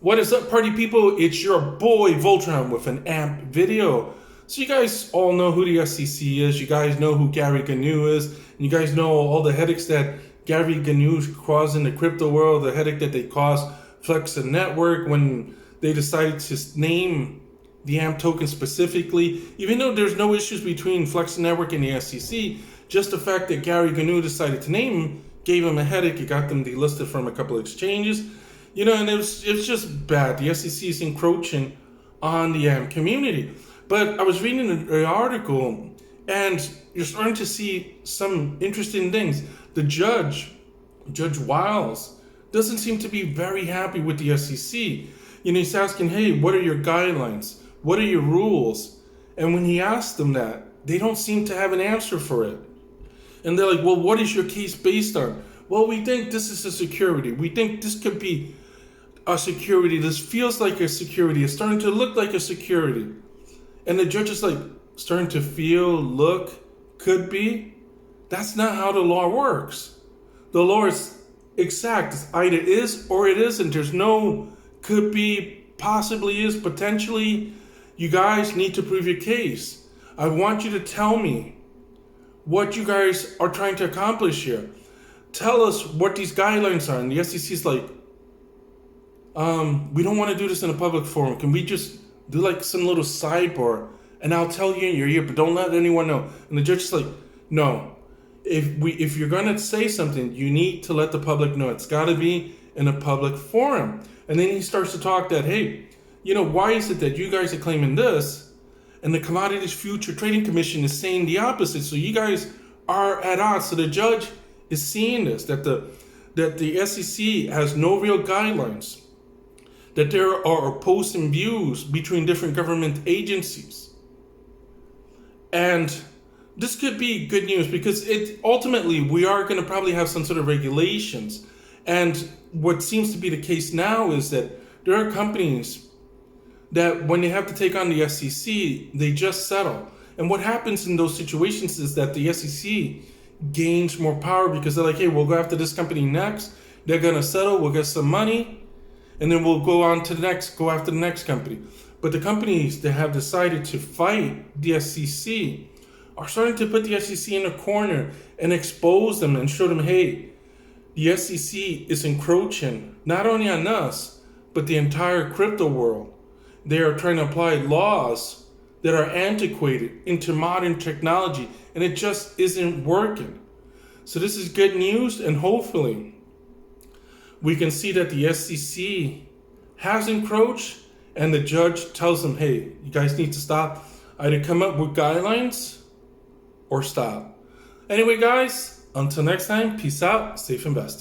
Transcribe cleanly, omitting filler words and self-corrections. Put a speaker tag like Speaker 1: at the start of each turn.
Speaker 1: What is up, party people? It's your boy Voltron with an AMP video. So you guys all know who the SEC is. You guys know who Gary Gnu is. And you guys know all the headaches that Gary Gnu caused in the crypto world, the headache that they caused Flex the Network when they decided to name the AMP token specifically. Even though there's no issues between Flex the Network and the SEC, just the fact that Gary Gnu decided to name him gave him a headache. It got them delisted from a couple of exchanges. You know, and it's just bad. The SEC is encroaching on the AMP community. But I was reading an article, and you're starting to see some interesting things. The Judge Wiles, doesn't seem to be very happy with the SEC. You know, he's asking, hey, what are your guidelines? What are your rules? And when he asked them that, they don't seem to have an answer for it. And they're like, well, what is your case based on? Well, we think this is a security. We think this could be a security. This feels like a security. It's starting to look like a security. And the judge is like, starting to feel, look, could be. That's not how the law works. The law is exact. It's either is or it isn't. There's no could be, possibly is, potentially. You guys need to prove your case. I want you to tell me what you guys are trying to accomplish here. Tell us what these guidelines are. And the SEC is like, we don't want to do this in a public forum. Can we just do like some little sidebar and I'll tell you in your ear, but don't let anyone know. And the judge is like, no, if you're going to say something, you need to let the public know. It's got to be in a public forum. And then he starts to talk that, hey, you know, why is it that you guys are claiming this and the Commodities Future Trading Commission is saying the opposite? So you guys are at odds. So the judge is seeing this, that the SEC has no real guidelines, that there are opposing views between different government agencies. And this could be good news because ultimately we are going to probably have some sort of regulations. And what seems to be the case now is that there are companies that when they have to take on the SEC, they just settle. And what happens in those situations is that the SEC gains more power because they're like, hey, we'll go after this company next. They're going to settle. We'll get some money. And then we'll go on to go after the next company. But the companies that have decided to fight the SEC are starting to put the SEC in a corner and expose them and show them, hey, the SEC is encroaching not only on us, but the entire crypto world. They are trying to apply laws that are antiquated into modern technology, and it just isn't working. So this is good news, and hopefully we can see that the SEC has encroached and the judge tells them, hey, you guys need to stop. Either come up with guidelines or stop. Anyway, guys, until next time, peace out, safe and best.